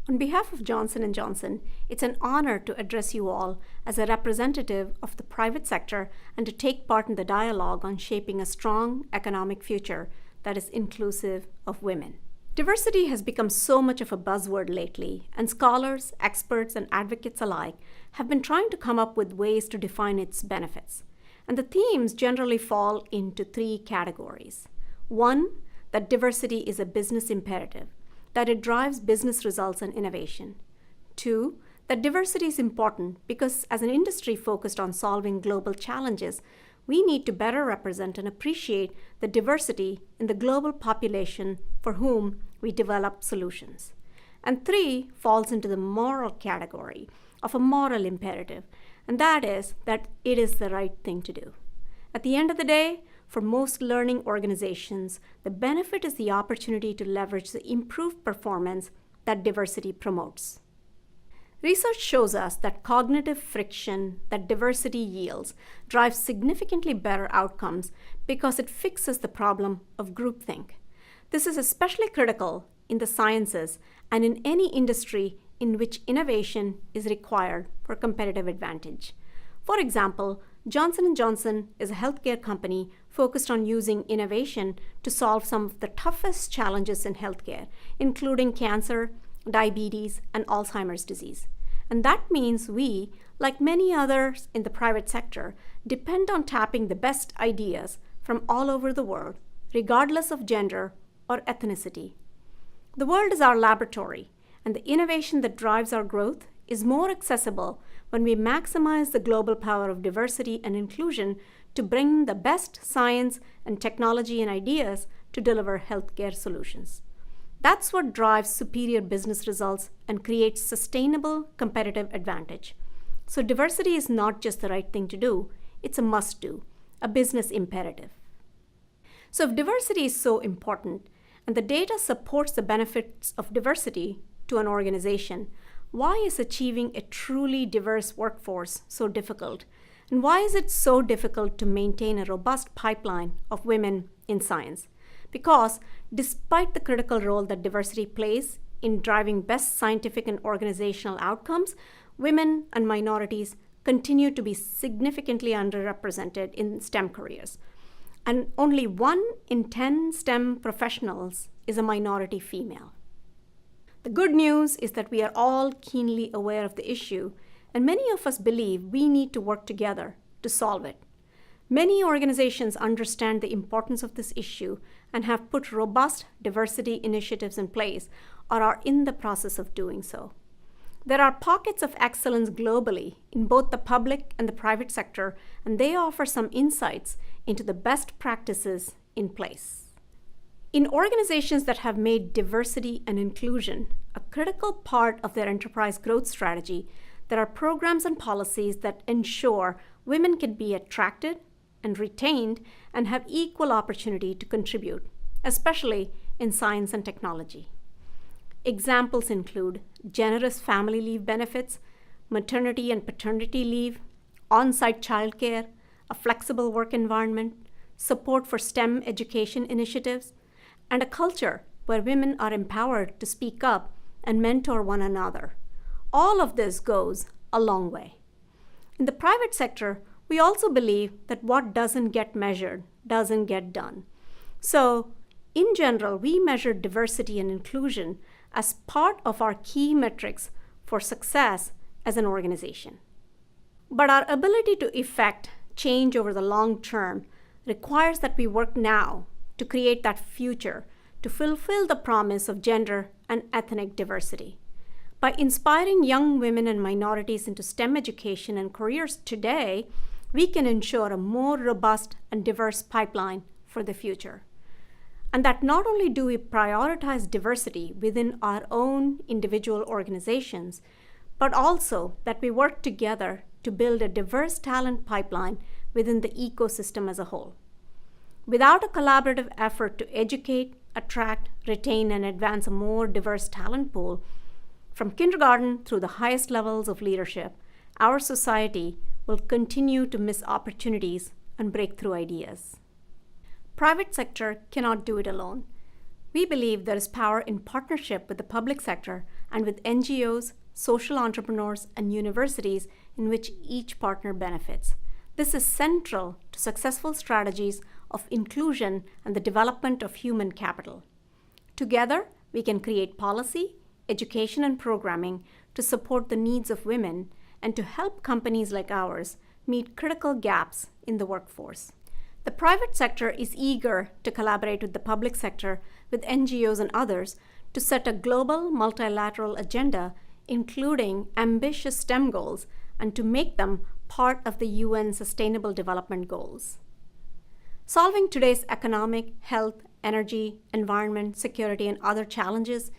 On behalf of Johnson & Johnson, it's an honor to address you all as a representative of the private sector and to take part in the dialogue on shaping a strong economic future that is inclusive of women. Diversity has become so much of a buzzword lately, and scholars, experts, and advocates alike have been trying to come up with ways to define its benefits. And the themes generally fall into three categories. One, that diversity is a business imperative, that it drives business results and innovation. Two, that diversity is important because as an industry focused on solving global challenges, we need to better represent and appreciate the diversity in the global population for whom we develop solutions. And three falls into the moral category of a moral imperative, and that is that it is the right thing to do. At the end of the day, for most learning organizations, the benefit is the opportunity to leverage the improved performance that diversity promotes. Research shows us that cognitive friction that diversity yields drives significantly better outcomes because it fixes the problem of groupthink. This is especially critical in the sciences and in any industry in which innovation is required for competitive advantage. For example, Johnson & Johnson is a healthcare company focused on using innovation to solve some of the toughest challenges in healthcare, including cancer, diabetes, and Alzheimer's disease. And that means we, like many others in the private sector, depend on tapping the best ideas from all over the world, regardless of gender or ethnicity. The world is our laboratory, and the innovation that drives our growth is more accessible when we maximize the global power of diversity and inclusion to bring the best science and technology and ideas to deliver healthcare solutions. That's what drives superior business results and creates sustainable competitive advantage. So diversity is not just the right thing to do, it's a must-do, a business imperative. So if diversity is so important, and the data supports the benefits of diversity to an organization, why is achieving a truly diverse workforce so difficult? And why is it so difficult to maintain a robust pipeline of women in science? Because despite the critical role that diversity plays in driving best scientific and organizational outcomes, women and minorities continue to be significantly underrepresented in STEM careers. And only 1 in 10 STEM professionals is a minority female. The good news is that we are all keenly aware of the issue, and many of us believe we need to work together to solve it. Many organizations understand the importance of this issue and have put robust diversity initiatives in place or are in the process of doing so. There are pockets of excellence globally in both the public and the private sector, and they offer some insights into the best practices in place. In organizations that have made diversity and inclusion a critical part of their enterprise growth strategy, there are programs and policies that ensure women can be attracted and retained and have equal opportunity to contribute, especially in science and technology. Examples include generous family leave benefits, maternity and paternity leave, on-site childcare, a flexible work environment, support for STEM education initiatives, and a culture where women are empowered to speak up and mentor one another. All of this goes a long way. In the private sector, we also believe that what doesn't get measured doesn't get done. So, in general, we measure diversity and inclusion as part of our key metrics for success as an organization. But our ability to effect change over the long term requires that we work now to create that future to fulfill the promise of gender and ethnic diversity. By inspiring young women and minorities into STEM education and careers today, we can ensure a more robust and diverse pipeline for the future. And that not only do we prioritize diversity within our own individual organizations, but also that we work together to build a diverse talent pipeline within the ecosystem as a whole. Without a collaborative effort to educate, attract, retain, and advance a more diverse talent pool, from kindergarten through the highest levels of leadership, our society will continue to miss opportunities and breakthrough ideas. Private sector cannot do it alone. We believe there is power in partnership with the public sector and with NGOs, social entrepreneurs, and universities in which each partner benefits. This is central to successful strategies of inclusion and the development of human capital. Together, we can create policy, education, and programming to support the needs of women and to help companies like ours meet critical gaps in the workforce. The private sector is eager to collaborate with the public sector, with NGOs and others, to set a global multilateral agenda, including ambitious STEM goals, and to make them part of the UN Sustainable Development Goals. Solving today's economic, health, energy, environment, security, and other challenges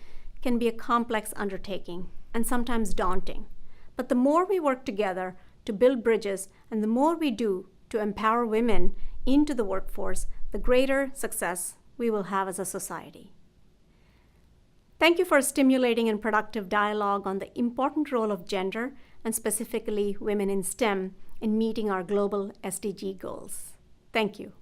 can be a complex undertaking and sometimes daunting. But the more we work together to build bridges and the more we do to empower women into the workforce, the greater success we will have as a society. Thank you for a stimulating and productive dialogue on the important role of gender, and specifically women in STEM, in meeting our global SDG goals. Thank you.